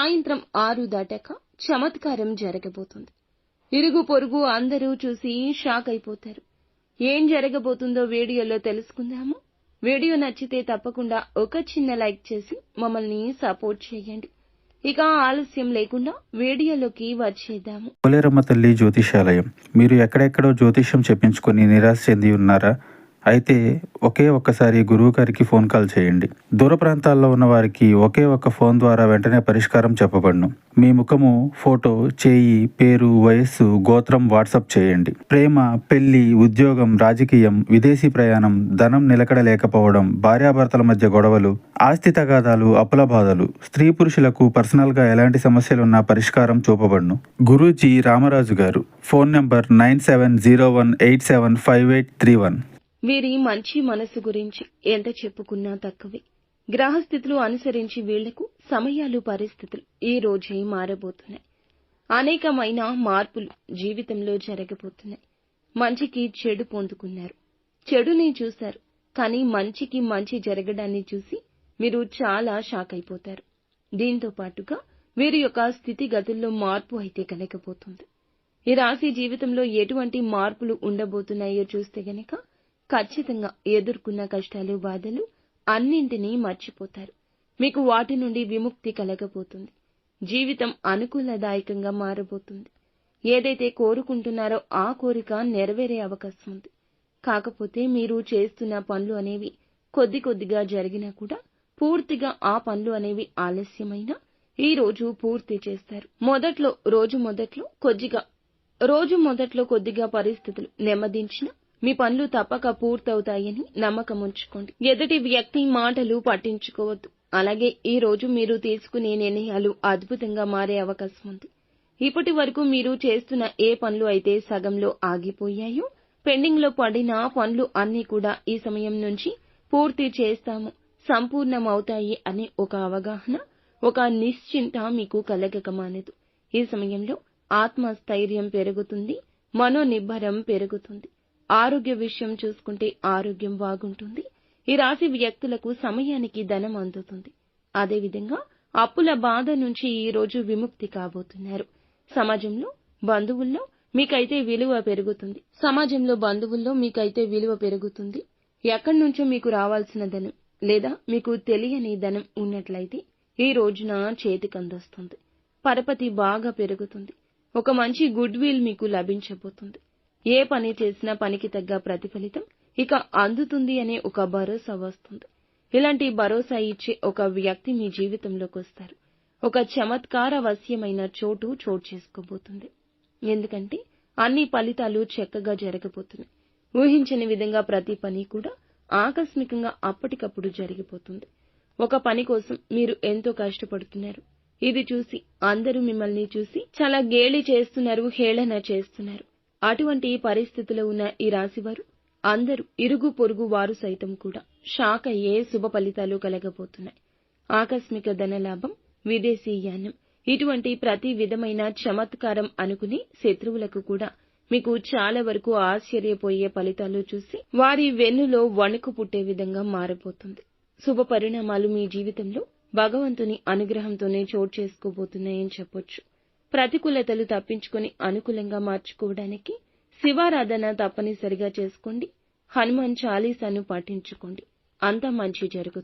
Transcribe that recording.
సాయంత్రం 6 దాటాక చమత్కారం జరగబోతుంది. ఇరుగు పొరుగు అందరూ చూసి షాక్ అయిపోతారు. ఏం జరగబోతుందో వీడియోలో తెలుసుకుందాము. వీడియో నచ్చితే తప్పకుండా ఒక చిన్న లైక్ చేసి మమ్మల్ని సపోర్ట్ చేయండి. ఇక ఆలస్యం లేకుండా వీడియోలోకి వచ్చేద్దాము. పోలేరమ్మ తల్లి జ్యోతిషాలయం. మీరు ఎక్కడెక్కడో జ్యోతిష్యం చెప్పించుకొని నిరాశ చెంది ఉన్నారా? అయితే ఒక్కసారి గురువు గారికి ఫోన్ కాల్ చేయండి. దూర ప్రాంతాల్లో ఉన్న వారికి ఒకే ఒక్క ఫోన్ ద్వారా వెంటనే పరిష్కారం చెప్పబడును. మీ ముఖము, ఫోటో, చేయి, పేరు, వయస్సు, గోత్రం వాట్సాప్ చేయండి. ప్రేమ, పెళ్లి, ఉద్యోగం, రాజకీయం, విదేశీ ప్రయాణం, ధనం నిలకడ లేకపోవడం, భార్యాభర్తల మధ్య గొడవలు, ఆస్తి తగాదాలు, అప్పుల బాధలు, స్త్రీ పురుషులకు పర్సనల్ గా ఎలాంటి సమస్యలున్నా పరిష్కారం చూపబడును. గురూజీ రామరాజు గారు. Phone number 9701875831. వీరి మంచి మనసు గురించి ఎంత చెప్పుకున్నా తక్కువే. గ్రహస్థితులు అనుసరించి వీళ్లకు సమయాలు, పరిస్థితులు ఈ రోజే మారబోతున్నాయి. అనేకమైన మార్పులు జీవితంలో జరగబోతున్నాయి. మంచికి చెడు పొందుకున్నారు, చెడుని చూశారు. కానీ మంచికి మంచి జరగడాన్ని చూసి మీరు చాలా షాక్ అయిపోతారు. దీంతో పాటుగా వీరి యొక్క స్థితిగతుల్లో మార్పు అయితే కలగబోతుంది. ఈ రాశి జీవితంలో ఎటువంటి మార్పులు ఉండబోతున్నాయో చూస్తే గనక ఖచ్చితంగా ఎదుర్కొన్న కష్టాలు, బాధలు అన్నింటినీ మర్చిపోతారు. మీకు వాటి నుండి విముక్తి కలగబోతుంది. జీవితం అనుకూలదాయకంగా మారబోతుంది. ఏదైతే కోరుకుంటున్నారో ఆ కోరిక నెరవేరే అవకాశం ఉంది. కాకపోతే మీరు చేస్తున్న పనులు అనేవి కొద్దిగా జరిగినా కూడా పూర్తిగా ఆ పనులు అనేవి ఆలస్యమైనా ఈ రోజు పూర్తి చేస్తారు. రోజు మొదట్లో కొద్దిగా పరిస్థితులు నెమ్మదించిన మీ పనులు తప్పక పూర్తవుతాయని నమ్మకం ఉంచుకోండి. ఎదుటి వ్యక్తి మాటలు పట్టించుకోవద్దు. అలాగే ఈ రోజు మీరు తీసుకునే నిర్ణయాలు అద్భుతంగా మారే అవకాశం ఉంది. ఇప్పటి వరకు మీరు చేస్తున్న ఏ పనులు అయితే సగంలో ఆగిపోయాయో, పెండింగ్ లో పడిన పనులు అన్నీ కూడా ఈ సమయం నుంచి పూర్తి చేస్తాము, సంపూర్ణమవుతాయి అనే ఒక అవగాహన, ఒక నిశ్చింత మీకు కలగక మానదు. ఈ సమయంలో ఆత్మస్థైర్యం పెరుగుతుంది, మనోనిబ్బరం పెరుగుతుంది. ఆరోగ్య విషయం చూసుకుంటే ఆరోగ్యం బాగుంటుంది. ఈ రాశి వ్యక్తులకు సమయానికి ధనం అందుతుంది. అదేవిధంగా అప్పుల బాధ నుంచి ఈ రోజు విముక్తి కాబోతున్నారు. సమాజంలో బంధువుల్లో మీకైతే విలువ పెరుగుతుంది. ఎక్కడి నుంచో మీకు రావాల్సిన ధనం లేదా మీకు తెలియని ధనం ఉన్నట్లయితే ఈ రోజున చేతికందొస్తుంది. పరపతి బాగా పెరుగుతుంది. ఒక మంచి గుడ్ విల్ మీకు లభించబోతుంది. ఏ పని చేసినా పనికి తగ్గ ప్రతిఫలితం ఇక అందుతుంది అనే ఒక భరోసా వస్తుంది. ఇలాంటి భరోసా ఇచ్చే ఒక వ్యక్తి మీ జీవితంలోకి వస్తారు. ఒక చమత్కారవశ్యమైన చోటు చేసుకోబోతుంది. ఎందుకంటే అన్ని ఫలితాలు చక్కగా జరగబోతున్నాయి. ఊహించని విధంగా ప్రతి పని కూడా ఆకస్మికంగా అప్పటికప్పుడు జరిగిపోతుంది. ఒక పని కోసం మీరు ఎంతో కష్టపడుతున్నారు. ఇది చూసి అందరూ మిమ్మల్ని చూసి చాలా గేలి చేస్తున్నారు, హేళన చేస్తున్నారు. అటువంటి పరిస్థితిలో ఉన్న ఈ రాశివారు అందరూ ఇరుగు పొరుగు వారు సైతం కూడా షాక్ అయ్యే శుభ ఫలితాలు కలగబోతున్నాయి. ఆకస్మిక ధనలాభం, విదేశీయానం, ఇటువంటి ప్రతి విధమైన చమత్కారం అనుకుని శత్రువులకు కూడా మీకు చాలా వరకు ఆశ్చర్యపోయే ఫలితాలు చూసి వారి వెన్నులో వణుకు పుట్టే విధంగా మారబోతుంది. శుభ పరిణామాలు మీ జీవితంలో భగవంతుని అనుగ్రహంతోనే చోటు చేసుకోబోతున్నాయని చెప్పొచ్చు. ప్రతికూలతలు తప్పించుకొని అనుకూలంగా మార్చుకోవడానికి శివారాధన తప్పనిసరిగా చేసుకోండి. హనుమాన్ చాలీసాను పాటించుకోండి. అంతా మంచి జరుగుతుంది.